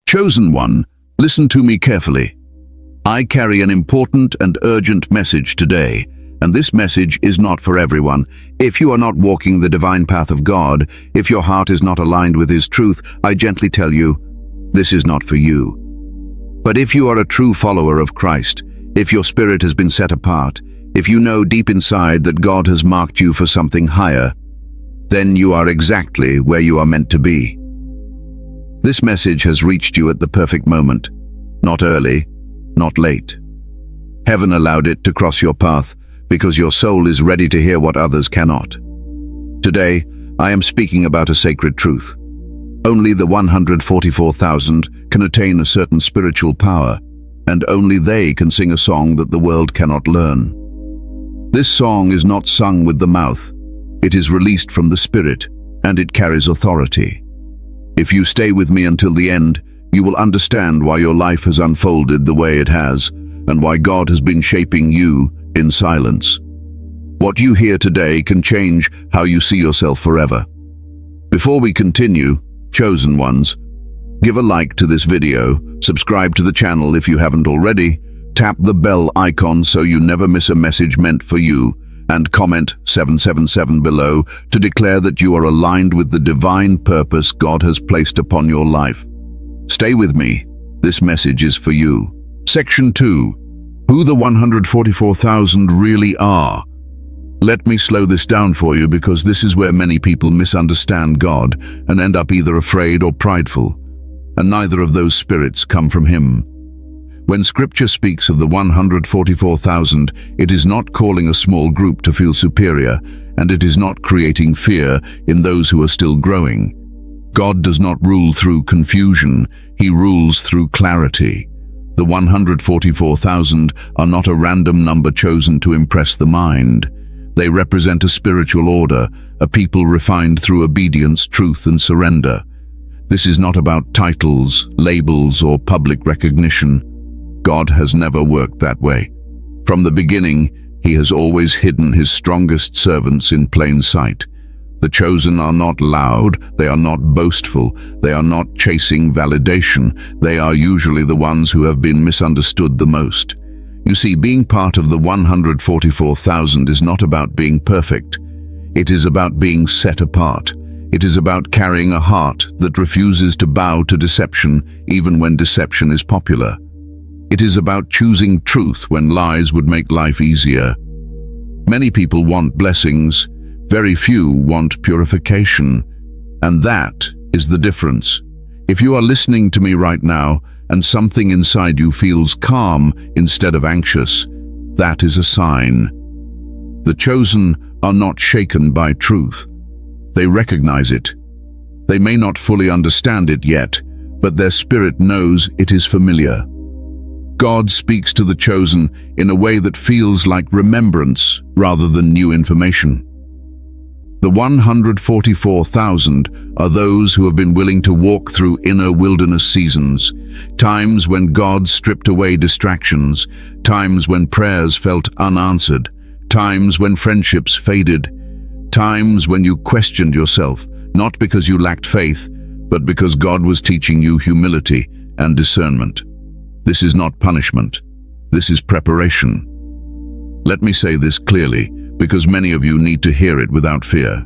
Chosen one, listen to me carefully. I carry an important and urgent message today, and this message is not for everyone. If you are not walking the divine path of God, if your heart is not aligned with His truth, I gently tell you, this is not for you. But if you are a true follower of Christ, if your spirit has been set apart, if you know deep inside that God has marked you for something higher, then you are exactly where you are meant to be. This message has reached you at the perfect moment, not early, not late. Heaven allowed it to cross your path because your soul is ready to hear what others cannot. Today, I am speaking about a sacred truth. Only the 144,000 can attain a certain spiritual power, and only they can sing a song that the world cannot learn. This song is not sung with the mouth. It is released from the Spirit, and it carries authority. If you stay with me until the end, you will understand why your life has unfolded the way it has, and why God has been shaping you in silence. What you hear today can change how you see yourself forever. Before we continue, chosen ones, give a like to this video, subscribe to the channel if you haven't already, tap the bell icon so you never miss a message meant for you, and comment 777 below to declare that you are aligned with the divine purpose God has placed upon your life. Stay with me. This message is for you. Section 2. Who the 144,000 really are. Let me slow this down for you because this is where many people misunderstand God and end up either afraid or prideful, and neither of those spirits come from Him. When Scripture speaks of the 144,000, it is not calling a small group to feel superior, and it is not creating fear in those who are still growing. God does not rule through confusion, He rules through clarity. The 144,000 are not a random number chosen to impress the mind. They represent a spiritual order, a people refined through obedience, truth, and surrender. This is not about titles, labels, or public recognition. God has never worked that way. From the beginning, He has always hidden His strongest servants in plain sight. The chosen are not loud, they are not boastful, they are not chasing validation. They are usually the ones who have been misunderstood the most. You see, being part of the 144,000 is not about being perfect. It is about being set apart. It is about carrying a heart that refuses to bow to deception, even when deception is popular. It is about choosing truth when lies would make life easier. Many people want blessings, very few want purification, and that is the difference. If you are listening to me right now and something inside you feels calm instead of anxious, that is a sign. The chosen are not shaken by truth. They recognize it. They may not fully understand it yet, but their spirit knows it is familiar. God speaks to the chosen in a way that feels like remembrance rather than new information. The 144,000 are those who have been willing to walk through inner wilderness seasons, times when God stripped away distractions, times when prayers felt unanswered, times when friendships faded, times when you questioned yourself, not because you lacked faith, but because God was teaching you humility and discernment. This is not punishment. This is preparation. Let me say this clearly, because many of you need to hear it without fear.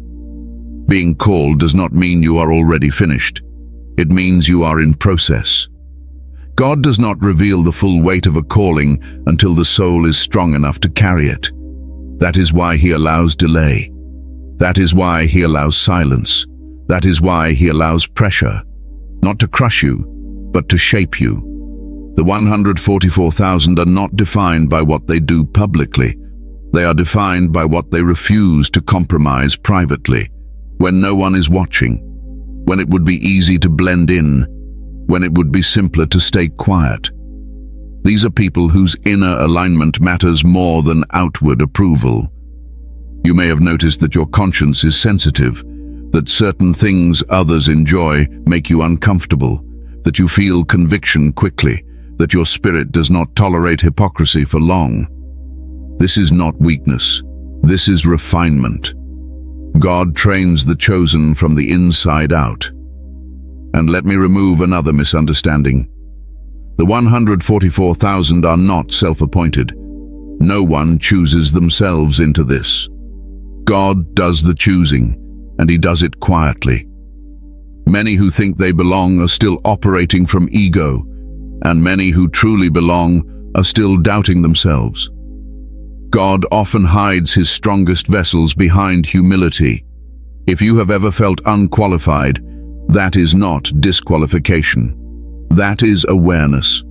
Being called does not mean you are already finished. It means you are in process. God does not reveal the full weight of a calling until the soul is strong enough to carry it. That is why He allows delay. That is why He allows silence. That is why He allows pressure, not to crush you, but to shape you. The 144,000 are not defined by what they do publicly. They are defined by what they refuse to compromise privately, when no one is watching, when it would be easy to blend in, when it would be simpler to stay quiet. These are people whose inner alignment matters more than outward approval. You may have noticed that your conscience is sensitive, that certain things others enjoy make you uncomfortable, that you feel conviction quickly, that your spirit does not tolerate hypocrisy for long. This is not weakness. This is refinement. God trains the chosen from the inside out. And let me remove another misunderstanding. The 144,000 are not self-appointed. No one chooses themselves into this. God does the choosing, and He does it quietly. Many who think they belong are still operating from ego, and many who truly belong are still doubting themselves. God often hides His strongest vessels behind humility. If you have ever felt unqualified, that is not disqualification. That is awareness.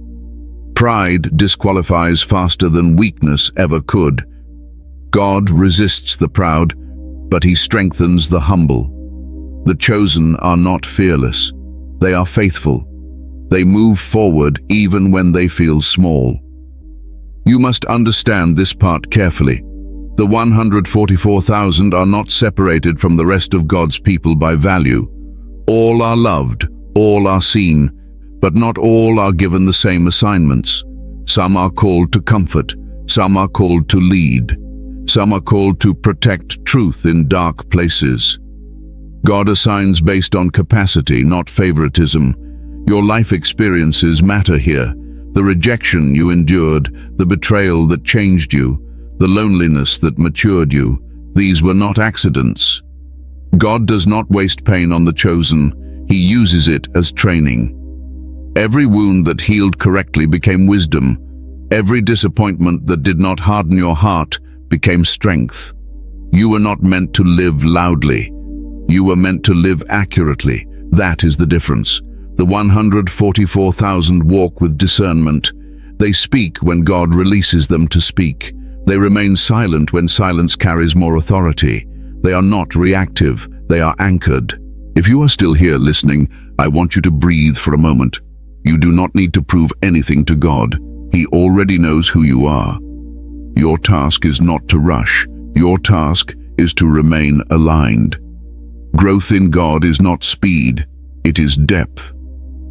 Pride disqualifies faster than weakness ever could. God resists the proud, but He strengthens the humble. The chosen are not fearless. They are faithful. They move forward even when they feel small. You must understand this part carefully. The 144,000 are not separated from the rest of God's people by value. All are loved, all are seen, but not all are given the same assignments. Some are called to comfort, some are called to lead, some are called to protect truth in dark places. God assigns based on capacity, not favoritism. Your life experiences matter here. The rejection you endured, the betrayal that changed you, the loneliness that matured you, these were not accidents. God does not waste pain on the chosen. He uses it as training. Every wound that healed correctly became wisdom. Every disappointment that did not harden your heart became strength. You were not meant to live loudly. You were meant to live accurately. That is the difference. The 144,000 walk with discernment. They speak when God releases them to speak. They remain silent when silence carries more authority. They are not reactive. They are anchored. If you are still here listening, I want you to breathe for a moment. You do not need to prove anything to God. He already knows who you are. Your task is not to rush. Your task is to remain aligned. Growth in God is not speed, it is depth.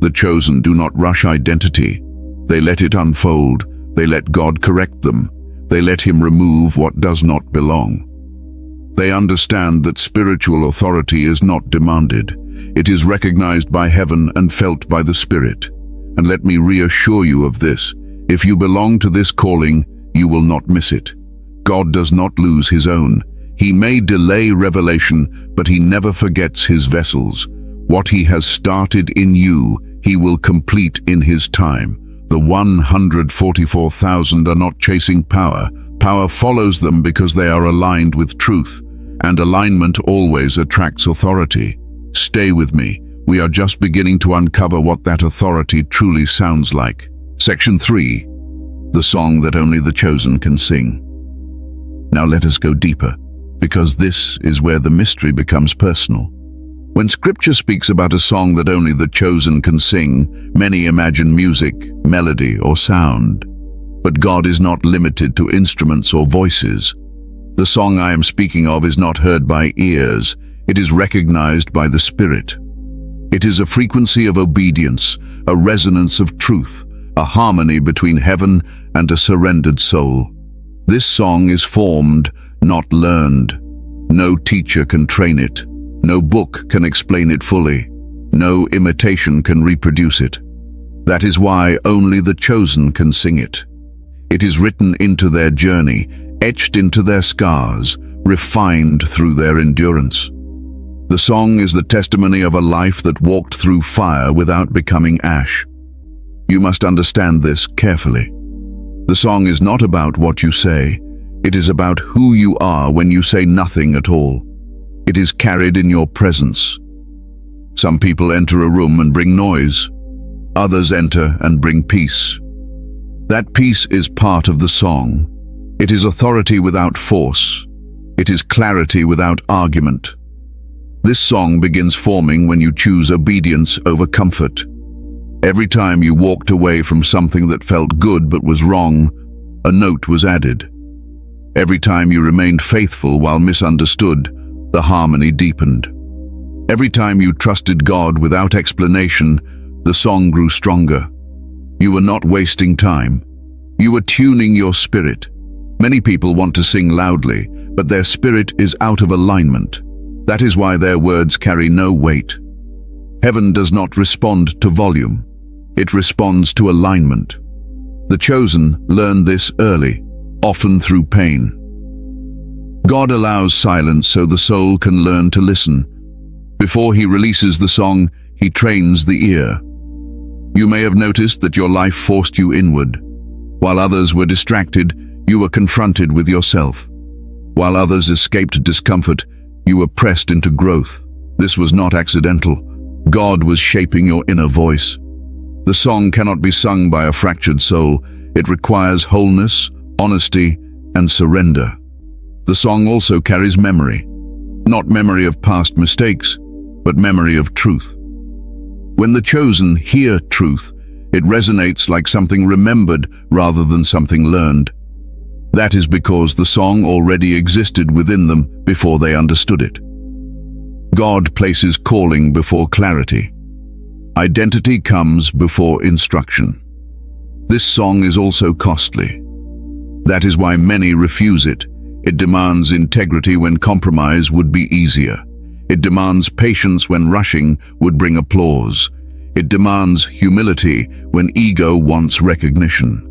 The chosen do not rush identity. They let it unfold. They let God correct them. They let Him remove what does not belong. They understand that spiritual authority is not demanded. It is recognized by heaven and felt by the Spirit. And let me reassure you of this. If you belong to this calling, you will not miss it. God does not lose His own. He may delay revelation, but He never forgets His vessels. What He has started in you, He will complete in His time. The 144,000 are not chasing power. Power follows them because they are aligned with truth, and alignment always attracts authority. Stay with me. We are just beginning to uncover what that authority truly sounds like. Section 3. The song that only the chosen can sing. Now let us go deeper, because this is where the mystery becomes personal. When Scripture speaks about a song that only the chosen can sing, many imagine music, melody, or sound. But God is not limited to instruments or voices. The song I am speaking of is not heard by ears. It is recognized by the Spirit. It is a frequency of obedience, a resonance of truth, a harmony between heaven and a surrendered soul. This song is formed, not learned. No teacher can train it. No book can explain it fully. No imitation can reproduce it. That is why only the chosen can sing it. It is written into their journey, etched into their scars, refined through their endurance. The song is the testimony of a life that walked through fire without becoming ash. You must understand this carefully. The song is not about what you say. It is about who you are when you say nothing at all. It is carried in your presence. Some people enter a room and bring noise. Others enter and bring peace. That peace is part of the song. It is authority without force. It is clarity without argument. This song begins forming when you choose obedience over comfort. Every time you walked away from something that felt good but was wrong, a note was added. Every time you remained faithful while misunderstood, the harmony deepened. Every time you trusted God without explanation, the song grew stronger. You were not wasting time. You were tuning your spirit. Many people want to sing loudly, but their spirit is out of alignment. That is why their words carry no weight. Heaven does not respond to volume. It responds to alignment. The chosen learn this early, often through pain. God allows silence so the soul can learn to listen. Before he releases the song, he trains the ear. You may have noticed that your life forced you inward. While others were distracted, you were confronted with yourself. While others escaped discomfort, you were pressed into growth. This was not accidental. God was shaping your inner voice. The song cannot be sung by a fractured soul. It requires wholeness, honesty, and surrender. The song also carries memory. Not memory of past mistakes, but memory of truth. When the chosen hear truth, it resonates like something remembered rather than something learned. That is because the song already existed within them before they understood it. God places calling before clarity. Identity comes before instruction. This song is also costly. That is why many refuse it. It demands integrity when compromise would be easier. It demands patience when rushing would bring applause. It demands humility when ego wants recognition.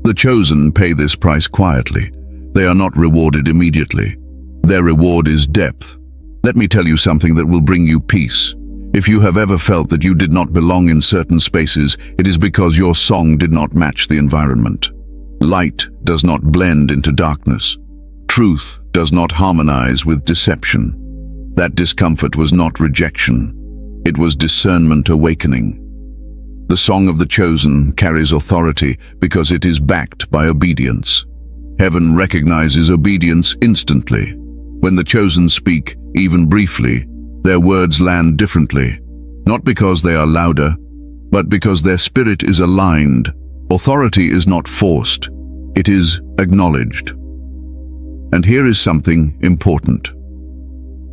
The chosen pay this price quietly. They are not rewarded immediately. Their reward is depth. Let me tell you something that will bring you peace. If you have ever felt that you did not belong in certain spaces, it is because your song did not match the environment. Light does not blend into darkness. Truth does not harmonize with deception. That discomfort was not rejection. It was discernment awakening. The song of the chosen carries authority because it is backed by obedience. Heaven recognizes obedience instantly. When the chosen speak, even briefly, their words land differently, not because they are louder, but because their spirit is aligned. Authority is not forced, it is acknowledged. And here is something important.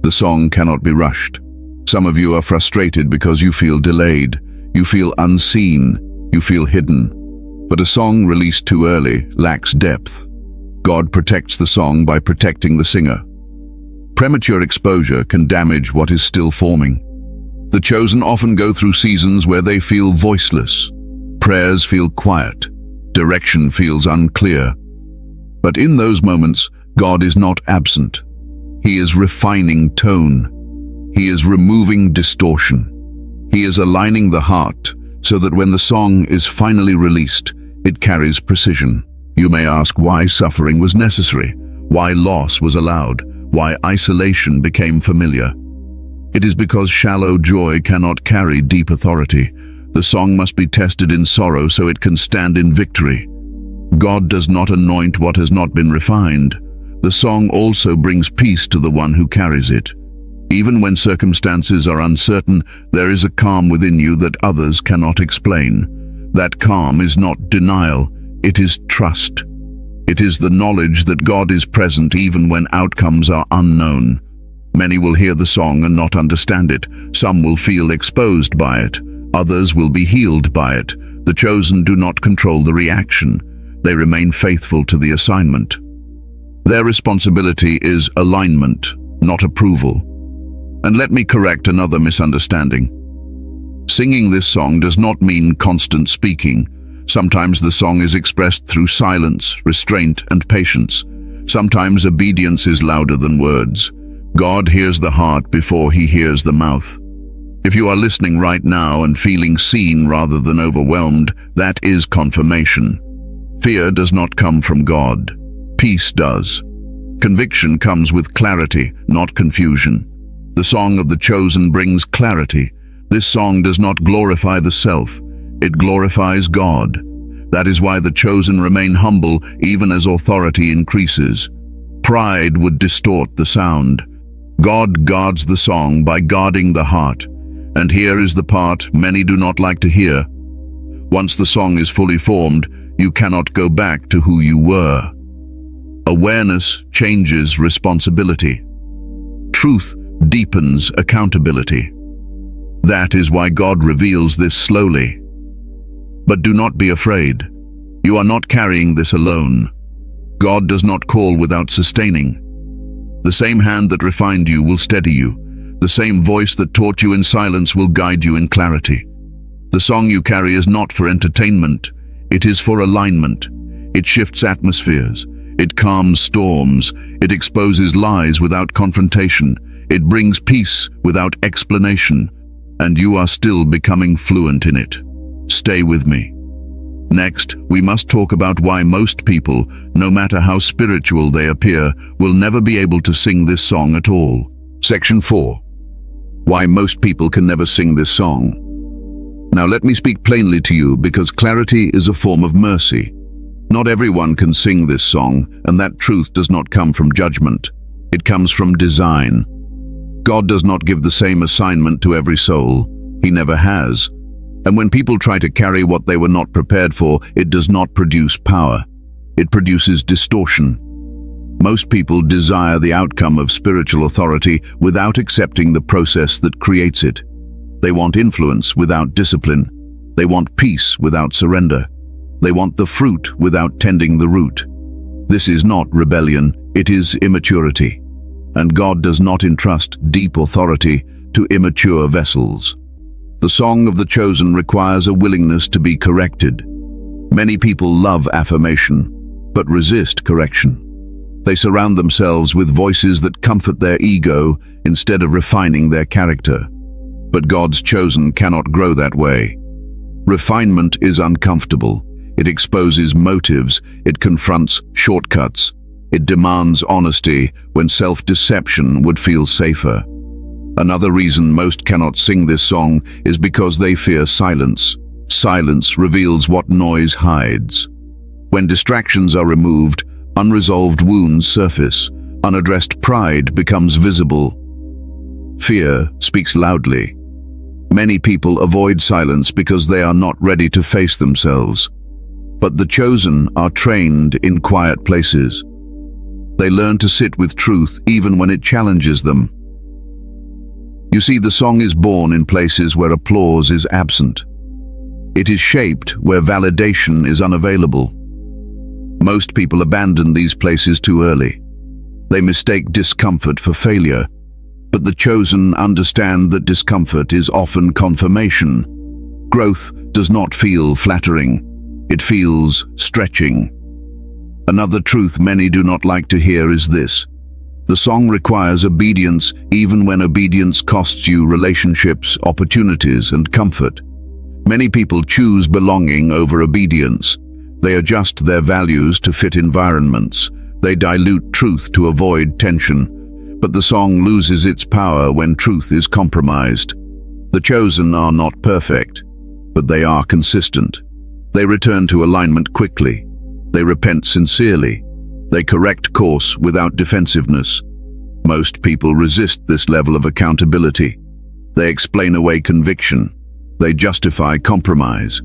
The song cannot be rushed. Some of you are frustrated because you feel delayed, you feel unseen, you feel hidden. But a song released too early lacks depth. God protects the song by protecting the singer. Premature exposure can damage what is still forming. The chosen often go through seasons where they feel voiceless. Prayers feel quiet. Direction feels unclear. But in those moments, God is not absent. He is refining tone. He is removing distortion. He is aligning the heart so that when the song is finally released, it carries precision. You may ask why suffering was necessary, why loss was allowed, why isolation became familiar. It is because shallow joy cannot carry deep authority. The song must be tested in sorrow so it can stand in victory. God does not anoint what has not been refined. The song also brings peace to the one who carries it. Even when circumstances are uncertain, there is a calm within you that others cannot explain. That calm is not denial, it is trust. It is the knowledge that God is present even when outcomes are unknown. Many will hear the song and not understand it. Some will feel exposed by it. Others will be healed by it. The chosen do not control the reaction. They remain faithful to the assignment. Their responsibility is alignment, not approval. And let me correct another misunderstanding. Singing this song does not mean constant speaking. Sometimes the song is expressed through silence, restraint, and patience. Sometimes obedience is louder than words. God hears the heart before he hears the mouth. If you are listening right now and feeling seen rather than overwhelmed, that is confirmation. Fear does not come from God. Peace does. Conviction comes with clarity, not confusion. The song of the chosen brings clarity. This song does not glorify the self. It glorifies God. That is why the chosen remain humble even as authority increases. Pride would distort the sound. God guards the song by guarding the heart. And here is the part many do not like to hear. Once the song is fully formed, you cannot go back to who you were. Awareness changes responsibility. Truth deepens accountability. That is why God reveals this slowly. But do not be afraid. You are not carrying this alone. God does not call without sustaining. The same hand that refined you will steady you. The same voice that taught you in silence will guide you in clarity. The song you carry is not for entertainment. It is for alignment. It shifts atmospheres. It calms storms. It exposes lies without confrontation. It brings peace without explanation. And you are still becoming fluent in it. Stay with me. Next, we must talk about why most people, no matter how spiritual they appear, will never be able to sing this song at all. Section 4. Why most people can never sing this song. Now let me speak plainly to you, because clarity is a form of mercy. Not everyone can sing this song, and that truth does not come from judgment. It comes from design. God does not give the same assignment to every soul. He never has. And when people try to carry what they were not prepared for, it does not produce power. It produces distortion. Most people desire the outcome of spiritual authority without accepting the process that creates it. They want influence without discipline. They want peace without surrender. They want the fruit without tending the root. This is not rebellion, it is immaturity. And God does not entrust deep authority to immature vessels. The song of the chosen requires a willingness to be corrected. Many people love affirmation, but resist correction. They surround themselves with voices that comfort their ego instead of refining their character. But God's chosen cannot grow that way. Refinement is uncomfortable. It exposes motives. It confronts shortcuts. It demands honesty when self-deception would feel safer. Another reason most cannot sing this song is because they fear silence. Silence reveals what noise hides. When distractions are removed, unresolved wounds surface. Unaddressed pride becomes visible. Fear speaks loudly. Many people avoid silence because they are not ready to face themselves. But the chosen are trained in quiet places. They learn to sit with truth even when it challenges them. You see, the song is born in places where applause is absent. It is shaped where validation is unavailable. Most people abandon these places too early. They mistake discomfort for failure, but the chosen understand that discomfort is often confirmation. Growth does not feel flattering. It feels stretching. Another truth many do not like to hear is this: the song requires obedience even when obedience costs you relationships, opportunities, and comfort. Many people choose belonging over obedience. They adjust their values to fit environments. They dilute truth to avoid tension. But the song loses its power when truth is compromised. The chosen are not perfect, but they are consistent. They return to alignment quickly. They repent sincerely. They correct course without defensiveness. Most people resist this level of accountability. They explain away conviction. They justify compromise.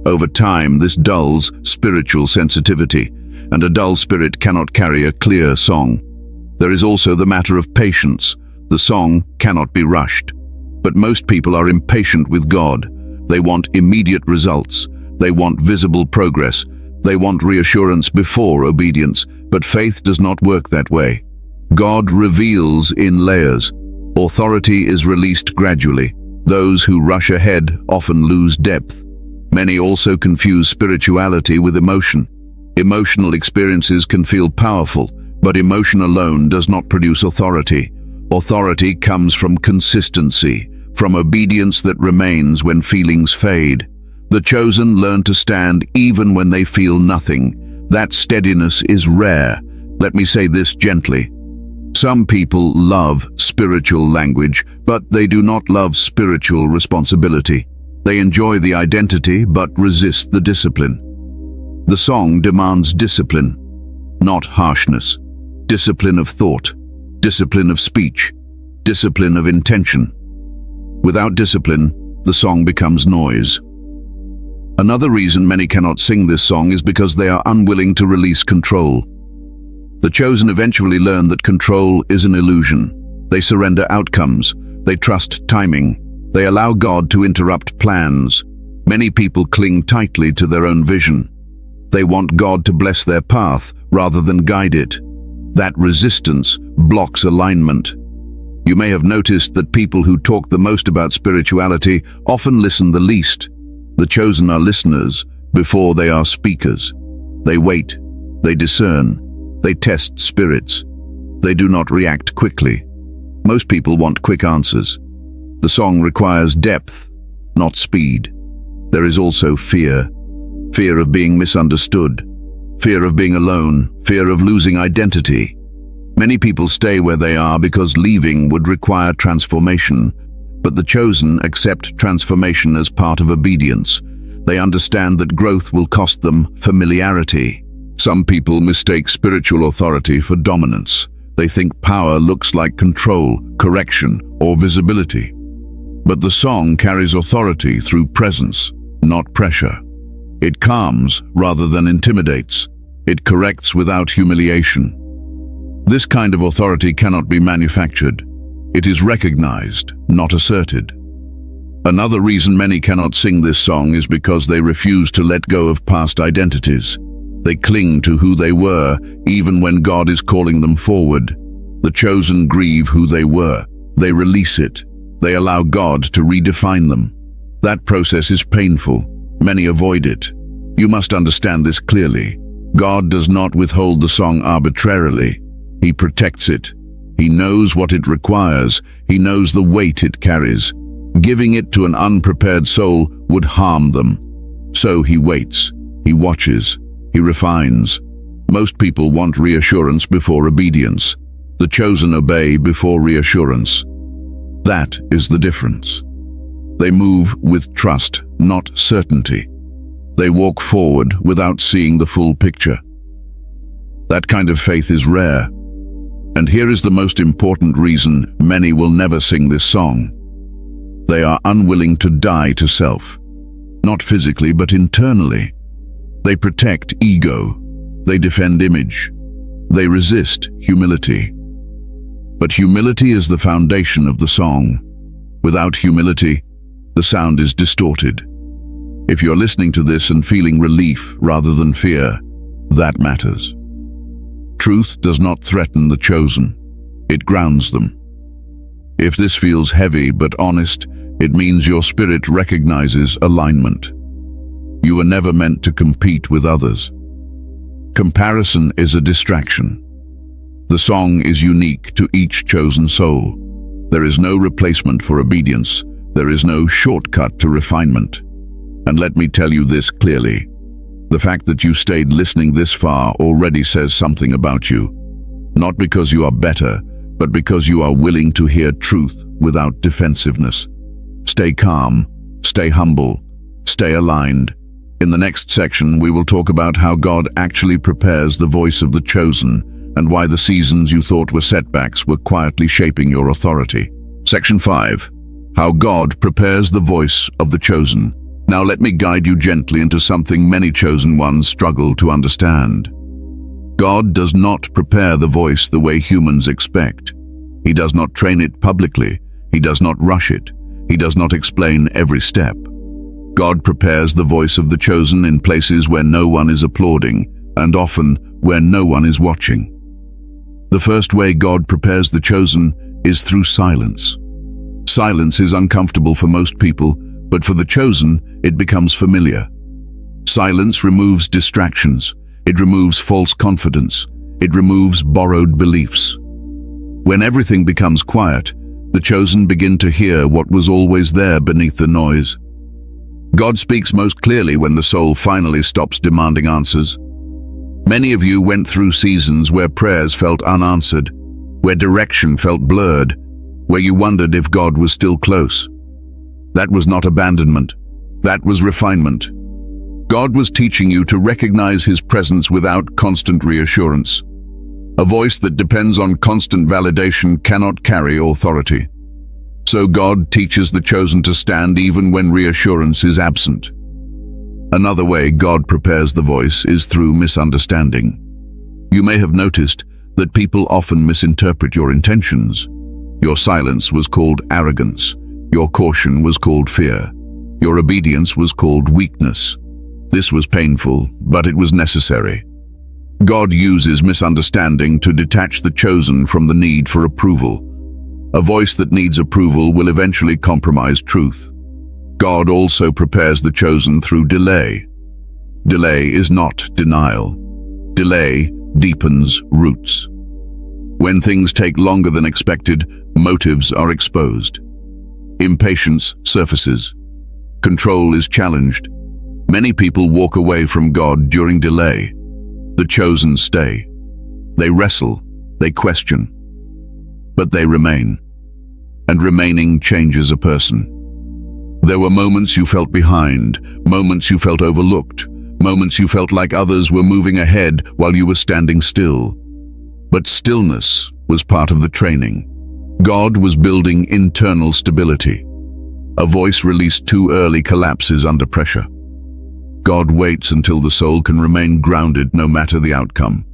Over time, this dulls spiritual sensitivity, and a dull spirit cannot carry a clear song. There is also the matter of patience. The song cannot be rushed. But most people are impatient with God. They want immediate results. They want visible progress. They want reassurance before obedience, but faith does not work that way. God reveals in layers. Authority is released gradually. Those who rush ahead often lose depth. Many also confuse spirituality with emotion. Emotional experiences can feel powerful, but emotion alone does not produce authority. Authority comes from consistency, from obedience that remains when feelings fade. The chosen learn to stand even when they feel nothing. That steadiness is rare. Let me say this gently. Some people love spiritual language, but they do not love spiritual responsibility. They enjoy the identity but resist the discipline. The song demands discipline, not harshness. Discipline of thought, discipline of speech, discipline of intention. Without discipline, the song becomes noise. Another reason many cannot sing this song is because they are unwilling to release control. The chosen eventually learn that control is an illusion. They surrender outcomes. They trust timing. They allow God to interrupt plans. Many people cling tightly to their own vision. They want God to bless their path rather than guide it. That resistance blocks alignment. You may have noticed that people who talk the most about spirituality often listen the least. The chosen are listeners before they are speakers. They wait, they discern, they test spirits. They do not react quickly. Most people want quick answers. The song requires depth, not speed. There is also fear. Fear of being misunderstood. Fear of being alone. Fear of losing identity. Many people stay where they are because leaving would require transformation, but the chosen accept transformation as part of obedience. They understand that growth will cost them familiarity. Some people mistake spiritual authority for dominance. They think power looks like control, correction, or visibility. But the song carries authority through presence, not pressure. It calms rather than intimidates. It corrects without humiliation. This kind of authority cannot be manufactured. It is recognized, not asserted. Another reason many cannot sing this song is because they refuse to let go of past identities. They cling to who they were, even when God is calling them forward. The chosen grieve who they were. They release it. They allow God to redefine them. That process is painful. Many avoid it. You must understand this clearly. God does not withhold the song arbitrarily. He protects it. He knows what it requires. He knows the weight it carries. Giving it to an unprepared soul would harm them. So he waits. He watches. He refines. Most people want reassurance before obedience. The chosen obey before reassurance. That is the difference. They move with trust, not certainty. They walk forward without seeing the full picture. That kind of faith is rare. And here is the most important reason many will never sing this song. They are unwilling to die to self. Not physically, but internally. They protect ego. They defend image. They resist humility. But humility is the foundation of the song. Without humility, the sound is distorted. If you're listening to this and feeling relief rather than fear, that matters. Truth does not threaten the chosen. It grounds them. If this feels heavy but honest, it means your spirit recognizes alignment. You were never meant to compete with others. Comparison is a distraction. The song is unique to each chosen soul. There is no replacement for obedience. There is no shortcut to refinement. And let me tell you this clearly. The fact that you stayed listening this far already says something about you. Not because you are better, but because you are willing to hear truth without defensiveness. Stay calm, stay humble, stay aligned. In the next section, we will talk about how God actually prepares the voice of the chosen and why the seasons you thought were setbacks were quietly shaping your authority. Section 5. How God prepares the voice of the chosen. Now let me guide you gently into something many chosen ones struggle to understand. God does not prepare the voice the way humans expect. He does not train it publicly. He does not rush it. He does not explain every step. God prepares the voice of the chosen in places where no one is applauding, and often where no one is watching. The first way God prepares the chosen is through silence. Silence is uncomfortable for most people, but for the chosen, it becomes familiar. Silence removes distractions. It removes false confidence. It removes borrowed beliefs. When everything becomes quiet, the chosen begin to hear what was always there beneath the noise. God speaks most clearly when the soul finally stops demanding answers. Many of you went through seasons where prayers felt unanswered, where direction felt blurred, where you wondered if God was still close. That was not abandonment. That was refinement. God was teaching you to recognize His presence without constant reassurance. A voice that depends on constant validation cannot carry authority. So God teaches the chosen to stand even when reassurance is absent. Another way God prepares the voice is through misunderstanding. You may have noticed that people often misinterpret your intentions. Your silence was called arrogance. Your caution was called fear. Your obedience was called weakness. This was painful, but it was necessary. God uses misunderstanding to detach the chosen from the need for approval. A voice that needs approval will eventually compromise truth. God also prepares the chosen through delay. Delay is not denial. Delay deepens roots. When things take longer than expected, motives are exposed. Impatience surfaces. Control is challenged. Many people walk away from God during delay. The chosen stay. They wrestle, they question, but they remain. And remaining changes a person. There were moments you felt behind, moments you felt overlooked, moments you felt like others were moving ahead while you were standing still. But stillness was part of the training. God was building internal stability. A voice released too early collapses under pressure. God waits until the soul can remain grounded no matter the outcome.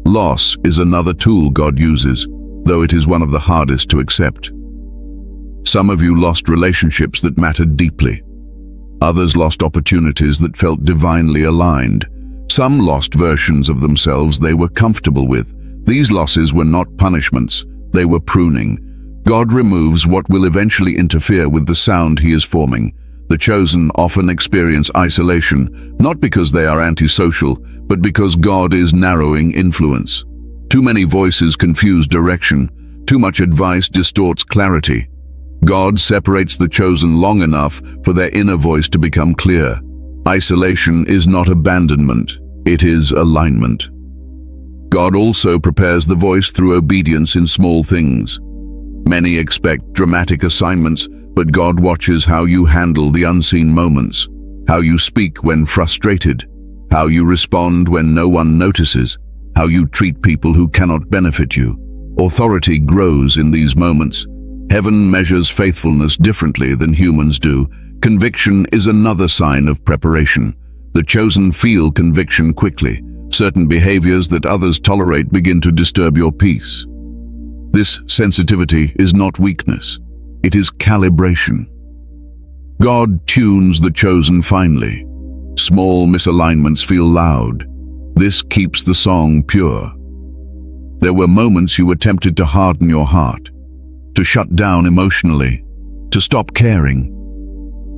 Loss is another tool God uses, though it is one of the hardest to accept. Some of you lost relationships that mattered deeply. Others lost opportunities that felt divinely aligned. Some lost versions of themselves they were comfortable with. These losses were not punishments, they were pruning. God removes what will eventually interfere with the sound He is forming. The chosen often experience isolation, not because they are antisocial, but because God is narrowing influence. Too many voices confuse direction. Too much advice distorts clarity. God separates the chosen long enough for their inner voice to become clear. Isolation is not abandonment, it is alignment. God also prepares the voice through obedience in small things. Many expect dramatic assignments, but God watches how you handle the unseen moments, how you speak when frustrated, how you respond when no one notices, how you treat people who cannot benefit you. Authority grows in these moments. Heaven measures faithfulness differently than humans do. Conviction is another sign of preparation. The chosen feel conviction quickly. Certain behaviors that others tolerate begin to disturb your peace. This sensitivity is not weakness. It is calibration. God tunes the chosen finely. Small misalignments feel loud. This keeps the song pure. There were moments you were tempted to harden your heart, to shut down emotionally, to stop caring.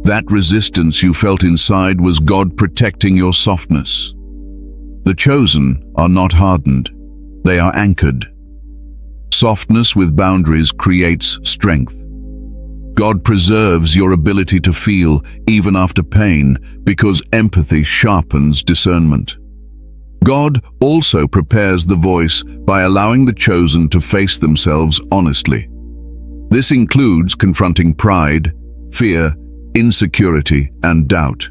That resistance you felt inside was God protecting your softness. The chosen are not hardened, they are anchored. Softness with boundaries creates strength. God preserves your ability to feel even after pain because empathy sharpens discernment. God also prepares the voice by allowing the chosen to face themselves honestly. This includes confronting pride, fear, insecurity, and doubt.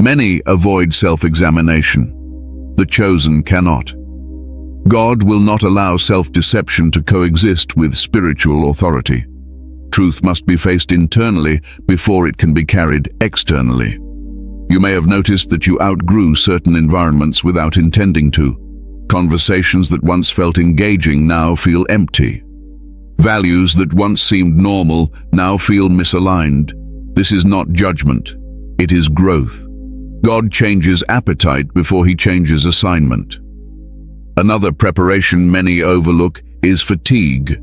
Many avoid self-examination. The chosen cannot. God will not allow self-deception to coexist with spiritual authority. Truth must be faced internally before it can be carried externally. You may have noticed that you outgrew certain environments without intending to. Conversations that once felt engaging now feel empty. Values that once seemed normal now feel misaligned. This is not judgment. It is growth. God changes appetite before He changes assignment. Another preparation many overlook is fatigue.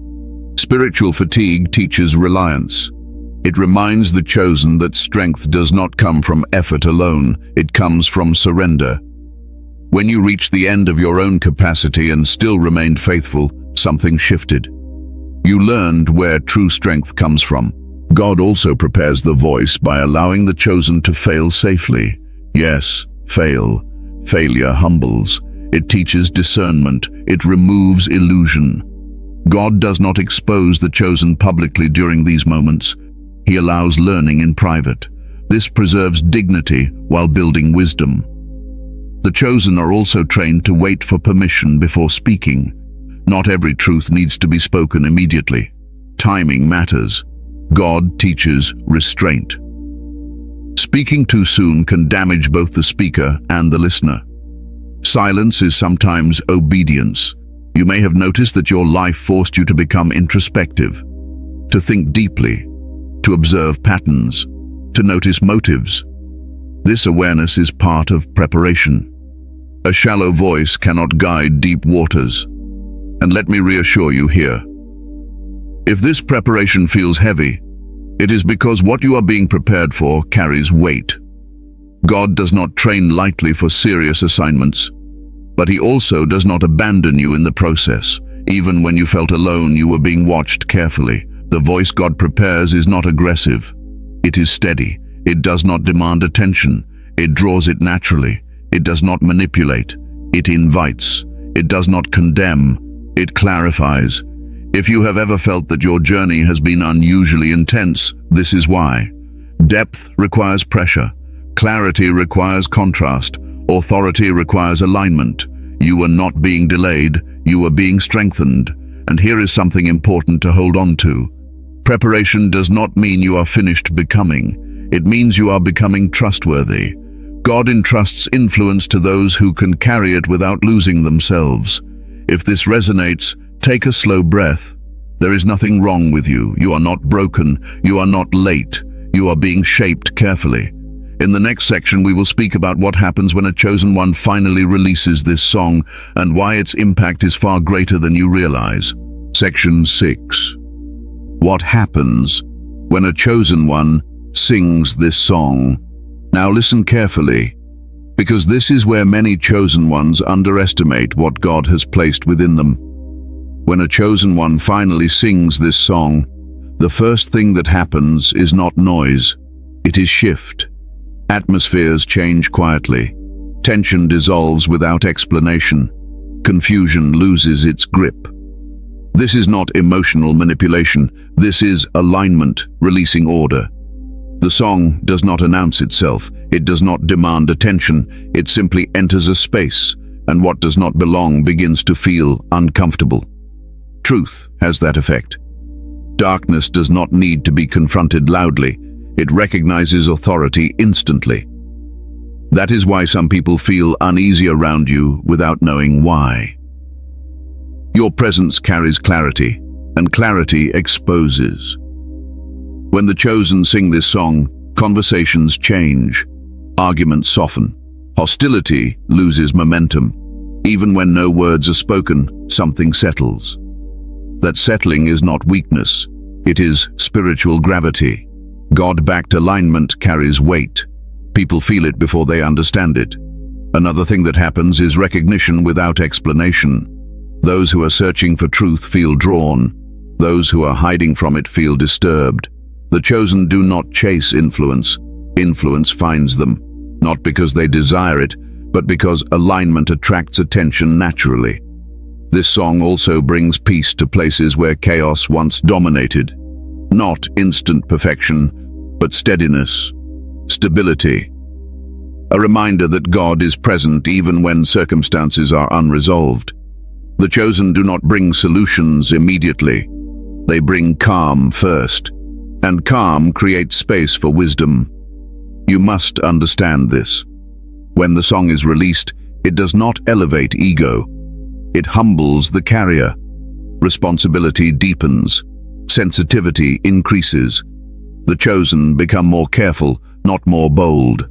Spiritual fatigue teaches reliance. It reminds the chosen that strength does not come from effort alone, it comes from surrender. When you reach the end of your own capacity and still remained faithful, something shifted. You learned where true strength comes from. God also prepares the voice by allowing the chosen to fail safely. Yes, fail. Failure humbles. It teaches discernment. It removes illusion. God does not expose the chosen publicly during these moments. He allows learning in private. This preserves dignity while building wisdom. The chosen are also trained to wait for permission before speaking. Not every truth needs to be spoken immediately. Timing matters. God teaches restraint. Speaking too soon can damage both the speaker and the listener. Silence is sometimes obedience. You may have noticed that your life forced you to become introspective, to think deeply, to observe patterns, to notice motives. This awareness is part of preparation. A shallow voice cannot guide deep waters. And let me reassure you here, If this preparation feels heavy, it is because what you are being prepared for carries weight. God does not train lightly for serious assignments, but He also does not abandon you in the process. Even when you felt alone, you were being watched carefully. The voice God prepares is not aggressive. It is steady. It does not demand attention. It draws it naturally. It does not manipulate. It invites. It does not condemn. It clarifies. If you have ever felt that your journey has been unusually intense, this is why. Depth requires pressure. Clarity requires contrast. Authority requires alignment. You are not being delayed. You are being strengthened. And here is something important to hold on to. Preparation does not mean you are finished becoming. It means you are becoming trustworthy. God entrusts influence to those who can carry it without losing themselves. If this resonates, take a slow breath. There is nothing wrong with you. You are not broken. You are not late. You are being shaped carefully. In the next section, we will speak about what happens when a chosen one finally releases this song and why its impact is far greater than you realize. Section 6. What happens when a chosen one sings this song? Now listen carefully, because this is where many chosen ones underestimate what God has placed within them. When a chosen one finally sings this song, the first thing that happens is not noise, it is shift. Atmospheres change quietly. Tension dissolves without explanation. Confusion loses its grip. This is not emotional manipulation. This is alignment, releasing order. The song does not announce itself. It does not demand attention. It simply enters a space, and what does not belong begins to feel uncomfortable. Truth has that effect. Darkness does not need to be confronted loudly. It recognizes authority instantly. That is why some people feel uneasy around you without knowing why. Your presence carries clarity, and clarity exposes. When the chosen sing this song, conversations change, arguments soften, hostility loses momentum. Even when no words are spoken, something settles. That settling is not weakness, it is spiritual gravity. God-backed alignment carries weight. People feel it before they understand it. Another thing that happens is recognition without explanation. Those who are searching for truth feel drawn. Those who are hiding from it feel disturbed. The chosen do not chase influence. Influence finds them, not because they desire it, but because alignment attracts attention naturally. This song also brings peace to places where chaos once dominated. Not instant perfection, but steadiness, stability. A reminder that God is present even when circumstances are unresolved. The chosen do not bring solutions immediately. They bring calm first, and calm creates space for wisdom. You must understand this. When the song is released, it does not elevate ego. It humbles the carrier. Responsibility deepens. Sensitivity increases. The chosen become more careful, not more bold.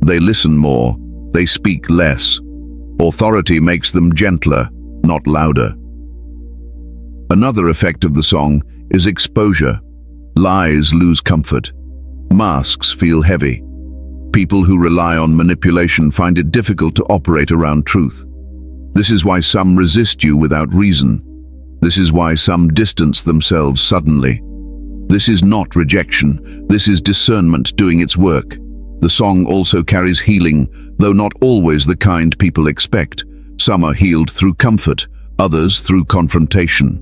They listen more. They speak less. Authority makes them gentler, not louder. Another effect of the song is exposure. Lies lose comfort. Masks feel heavy. People who rely on manipulation find it difficult to operate around truth. This is why some resist you without reason. This is why some distance themselves suddenly. This is not rejection. This is discernment doing its work. The song also carries healing, though not always the kind people expect. Some are healed through comfort, others through confrontation.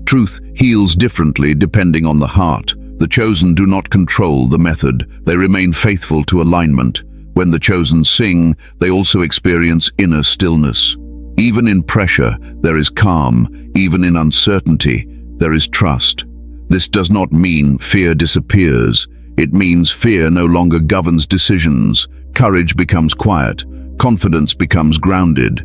Truth heals differently depending on the heart. The chosen do not control the method. They remain faithful to alignment. When the chosen sing, they also experience inner stillness. Even in pressure, there is calm. Even in uncertainty, there is trust. This does not mean fear disappears. It means fear no longer governs decisions. Courage becomes quiet. Confidence becomes grounded.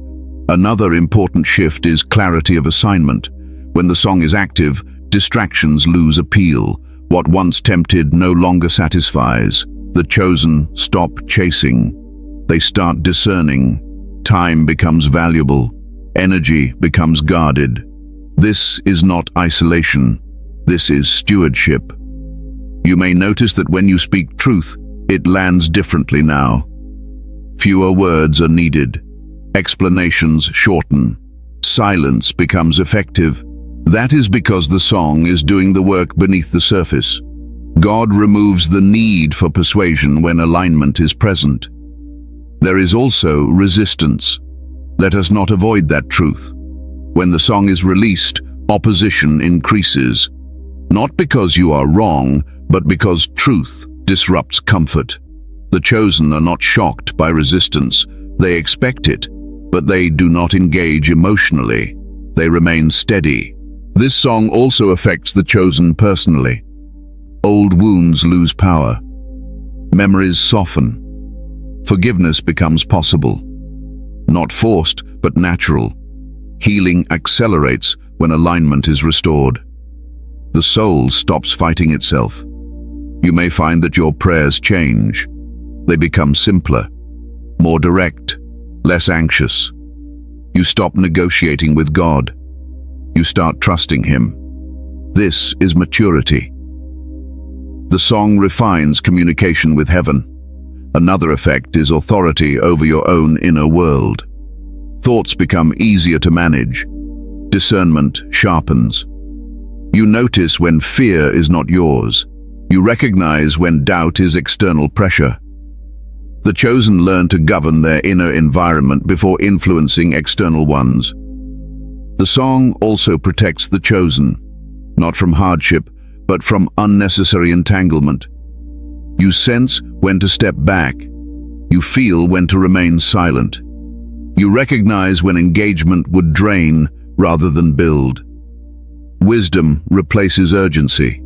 Another important shift is clarity of assignment. When the song is active, distractions lose appeal. What once tempted no longer satisfies. The chosen stop chasing. They start discerning. Time becomes valuable. Energy becomes guarded. This is not isolation. This is stewardship. You may notice that when you speak truth, it lands differently now. Fewer words are needed. Explanations shorten. Silence becomes effective. That is because the song is doing the work beneath the surface. God removes the need for persuasion when alignment is present. There is also resistance. Let us not avoid that truth. When the song is released, opposition increases. Not because you are wrong, but because truth disrupts comfort. The chosen are not shocked by resistance. They expect it, but they do not engage emotionally. They remain steady. This song also affects the chosen personally. Old wounds lose power. Memories soften. Forgiveness becomes possible. Not forced, but natural. Healing accelerates when alignment is restored. The soul stops fighting itself. You may find that your prayers change. They become simpler, more direct, less anxious. You stop negotiating with God. You start trusting Him. This is maturity. The song refines communication with heaven. Another effect is authority over your own inner world. Thoughts become easier to manage. Discernment sharpens. You notice when fear is not yours. You recognize when doubt is external pressure. The chosen learn to govern their inner environment before influencing external ones. The song also protects the chosen, not from hardship, but from unnecessary entanglement. You sense when to step back. You feel when to remain silent. You recognize when engagement would drain rather than build. Wisdom replaces urgency.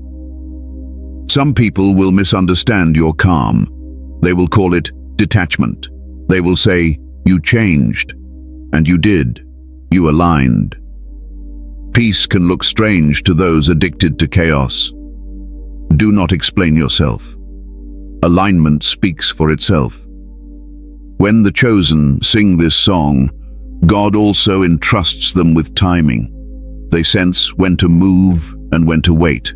Some people will misunderstand your calm. They will call it detachment. They will say, "You changed." And you did. You aligned. Peace can look strange to those addicted to chaos. Do not explain yourself. Alignment speaks for itself. When the chosen sing this song, God also entrusts them with timing. They sense when to move and when to wait.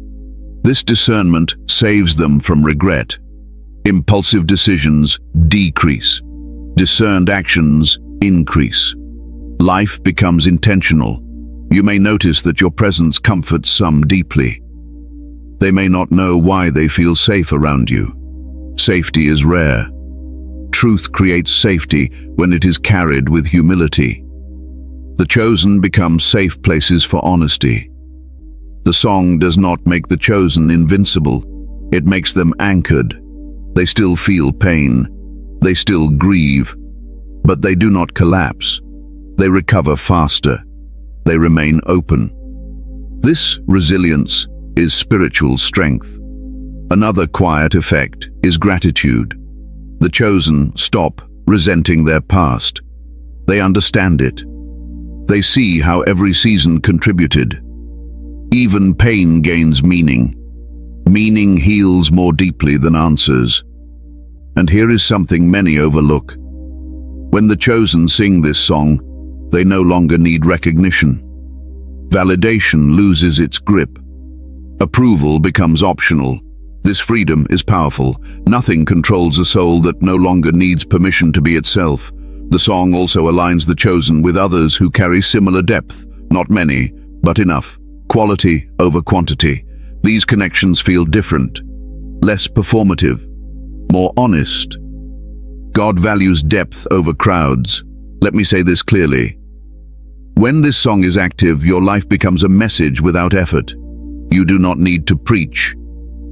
This discernment saves them from regret. Impulsive decisions decrease. Discerned actions increase. Life becomes intentional. You may notice that your presence comforts some deeply. They may not know why they feel safe around you. Safety is rare. Truth creates safety when it is carried with humility. The chosen become safe places for honesty. The song does not make the chosen invincible. It makes them anchored. They still feel pain. They still grieve. But they do not collapse. They recover faster. They remain open. This resilience is spiritual strength. Another quiet effect is gratitude. The chosen stop resenting their past. They understand it. They see how every season contributed. Even pain gains meaning. Meaning heals more deeply than answers. And here is something many overlook. When the chosen sing this song, they no longer need recognition. Validation loses its grip. Approval becomes optional. This freedom is powerful. Nothing controls a soul that no longer needs permission to be itself. The song also aligns the chosen with others who carry similar depth. Not many, but enough. Quality over quantity. These connections feel different, less performative, more honest. God values depth over crowds. Let me say this clearly. When this song is active, your life becomes a message without effort. You do not need to preach.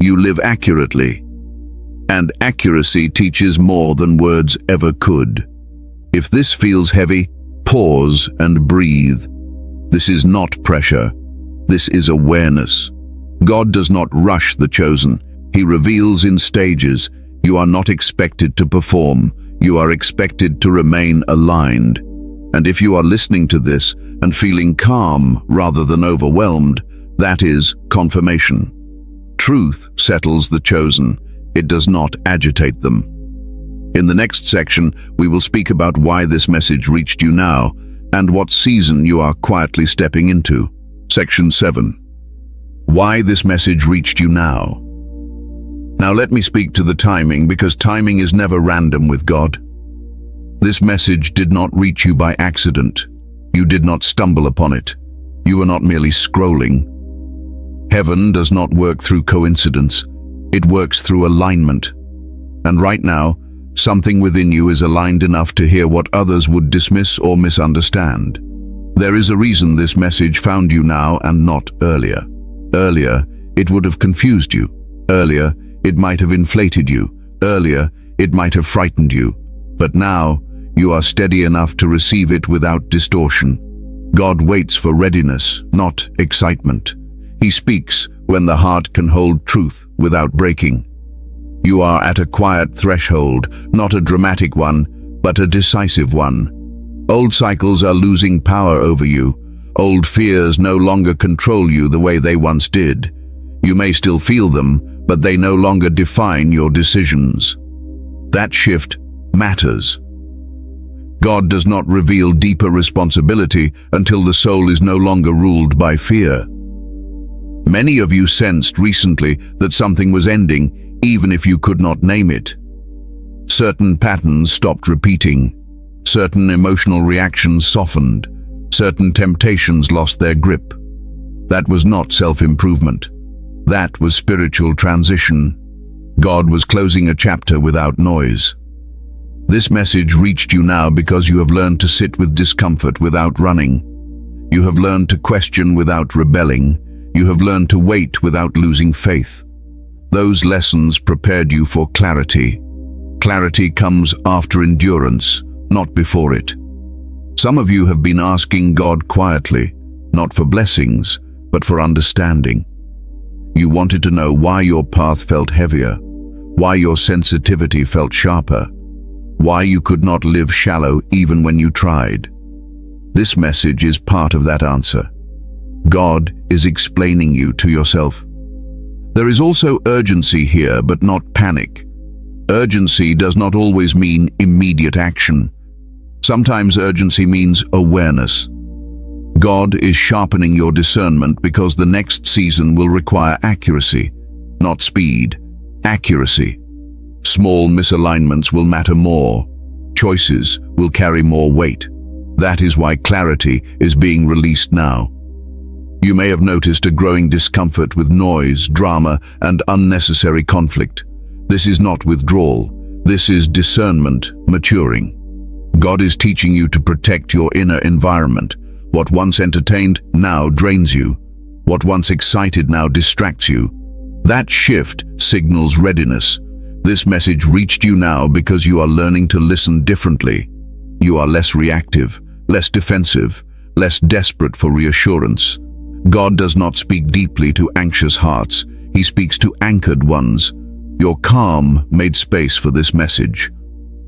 You live accurately. And accuracy teaches more than words ever could. If this feels heavy, pause and breathe. This is not pressure. This is awareness. God does not rush the chosen. He reveals in stages. You are not expected to perform. You are expected to remain aligned. And if you are listening to this and feeling calm rather than overwhelmed, that is confirmation. Truth settles the chosen. It does not agitate them. In the next section, we will speak about why this message reached you now and what season you are quietly stepping into. Section 7. Why this message reached you now. Now let me speak to the timing, because timing is never random with God. This message did not reach you by accident. You did not stumble upon it. You were not merely scrolling. Heaven does not work through coincidence. It works through alignment. And right now, something within you is aligned enough to hear what others would dismiss or misunderstand. There is a reason this message found you now and not earlier. Earlier, it would have confused you. Earlier, it might have inflated you. Earlier, it might have frightened you. But now, you are steady enough to receive it without distortion. God waits for readiness, not excitement. He speaks when the heart can hold truth without breaking. You are at a quiet threshold, not a dramatic one, but a decisive one. Old cycles are losing power over you. Old fears no longer control you the way they once did. You may still feel them, but they no longer define your decisions. That shift matters. God does not reveal deeper responsibility until the soul is no longer ruled by fear. Many of you sensed recently that something was ending, even if you could not name it. Certain patterns stopped repeating. Certain emotional reactions softened. Certain temptations lost their grip. That was not self-improvement. That was spiritual transition. God was closing a chapter without noise. This message reached you now because you have learned to sit with discomfort without running. You have learned to question without rebelling. You have learned to wait without losing faith. Those lessons prepared you for clarity. Clarity comes after endurance, not before it. Some of you have been asking God quietly, not for blessings, but for understanding. You wanted to know why your path felt heavier, why your sensitivity felt sharper, why you could not live shallow even when you tried. This message is part of that answer. God is explaining you to yourself. There is also urgency here, but not panic. Urgency does not always mean immediate action. Sometimes urgency means awareness. God is sharpening your discernment because the next season will require accuracy, not speed. Accuracy. Small misalignments will matter more. Choices will carry more weight. That is why clarity is being released now. You may have noticed a growing discomfort with noise, drama, and unnecessary conflict. This is not withdrawal. This is discernment maturing. God is teaching you to protect your inner environment. What once entertained now drains you. What once excited now distracts you. That shift signals readiness. This message reached you now because you are learning to listen differently. You are less reactive, less defensive, less desperate for reassurance. God does not speak deeply to anxious hearts. He speaks to anchored ones. Your calm made space for this message.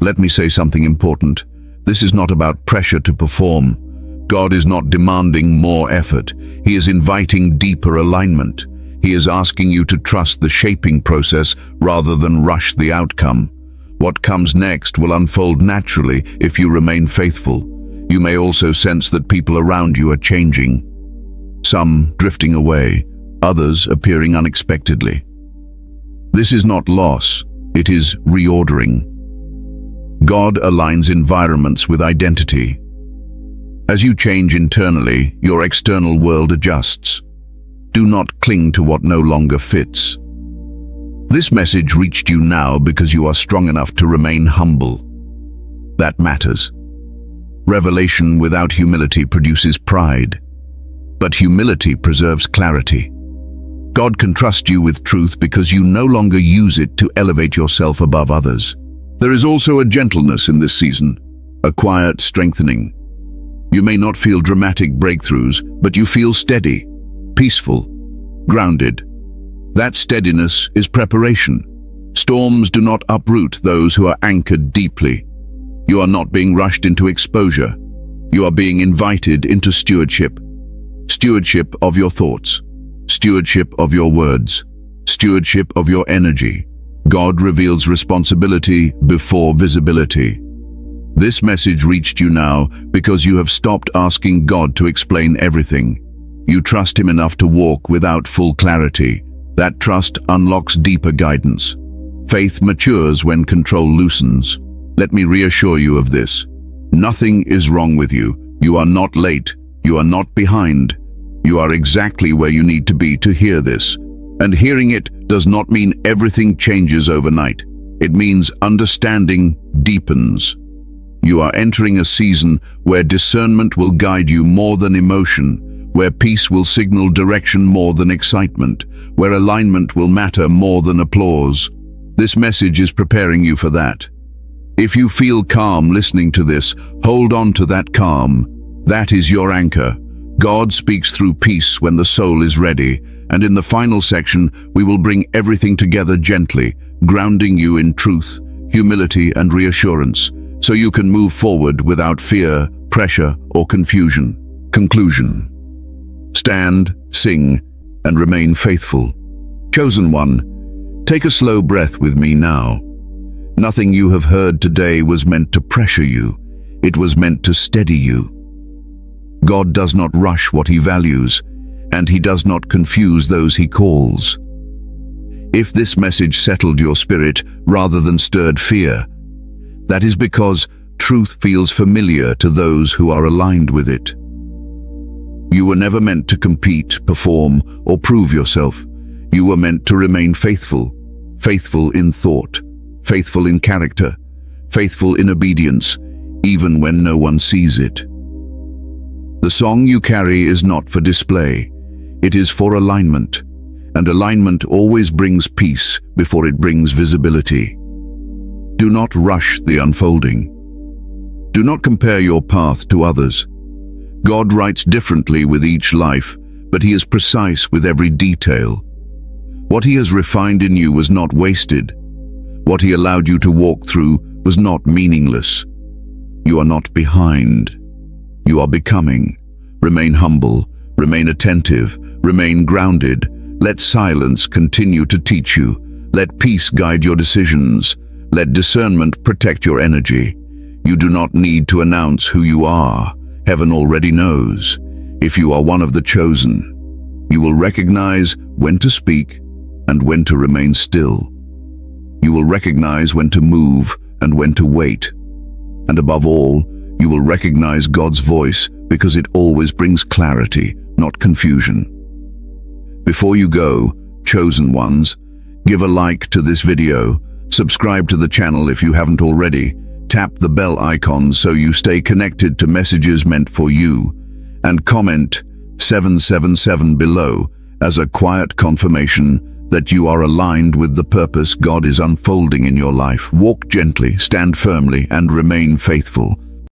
Let me say something important. This is not about pressure to perform. God is not demanding more effort. He is inviting deeper alignment. He is asking you to trust the shaping process rather than rush the outcome. What comes next will unfold naturally if you remain faithful. You may also sense that people around you are changing. Some drifting away, others appearing unexpectedly. This is not loss, it is reordering. God aligns environments with identity. As you change internally, your external world adjusts. Do not cling to what no longer fits. This message reached you now because you are strong enough to remain humble. That matters. Revelation without humility produces pride, but humility preserves clarity. God can trust you with truth because you no longer use it to elevate yourself above others. There is also a gentleness in this season, a quiet strengthening. You may not feel dramatic breakthroughs, but you feel steady, peaceful, grounded. That steadiness is preparation. Storms do not uproot those who are anchored deeply. You are not being rushed into exposure. You are being invited into stewardship. Stewardship of your thoughts. Stewardship of your words. Stewardship of your energy. God reveals responsibility before visibility. This message reached you now because you have stopped asking God to explain everything. You trust Him enough to walk without full clarity. That trust unlocks deeper guidance. Faith matures when control loosens. Let me reassure you of this. Nothing is wrong with you. You are not late. You are not behind. You are exactly where you need to be to hear this. And hearing it does not mean everything changes overnight. It means understanding deepens. You are entering a season where discernment will guide you more than emotion, where peace will signal direction more than excitement, where alignment will matter more than applause. This message is preparing you for that. If you feel calm listening to this, hold on to that calm. That is your anchor. God speaks through peace when the soul is ready, and in the final section, we will bring everything together gently, grounding you in truth, humility, and reassurance, so you can move forward without fear, pressure, or confusion. Conclusion. Stand, sing, and remain faithful. Chosen one, take a slow breath with me now. Nothing you have heard today was meant to pressure you. It was meant to steady you. God does not rush what He values, and He does not confuse those He calls. If this message settled your spirit rather than stirred fear, that is because truth feels familiar to those who are aligned with it. You were never meant to compete, perform, or prove yourself. You were meant to remain faithful, faithful in thought, faithful in character, faithful in obedience, even when no one sees it. The song you carry is not for display. It is for alignment, and alignment always brings peace before it brings visibility. Do not rush the unfolding. Do not compare your path to others. God writes differently with each life, but He is precise with every detail. What He has refined in you was not wasted. What He allowed you to walk through was not meaningless. You are not behind. You are becoming. Remain humble, remain attentive, remain grounded. Let silence continue to teach you. Let peace guide your decisions. Let discernment protect your energy. You do not need to announce who you are. Heaven already knows. If you are one of the chosen, you will recognize when to speak and when to remain still. You will recognize when to move and when to wait. And above all, you will recognize God's voice because it always brings clarity, not confusion. Before you go, chosen ones, give a like to this video, subscribe to the channel if you haven't already, tap the bell icon so you stay connected to messages meant for you, and comment 777 below as a quiet confirmation that you are aligned with the purpose God is unfolding in your life. Walk gently, stand firmly, and remain faithful.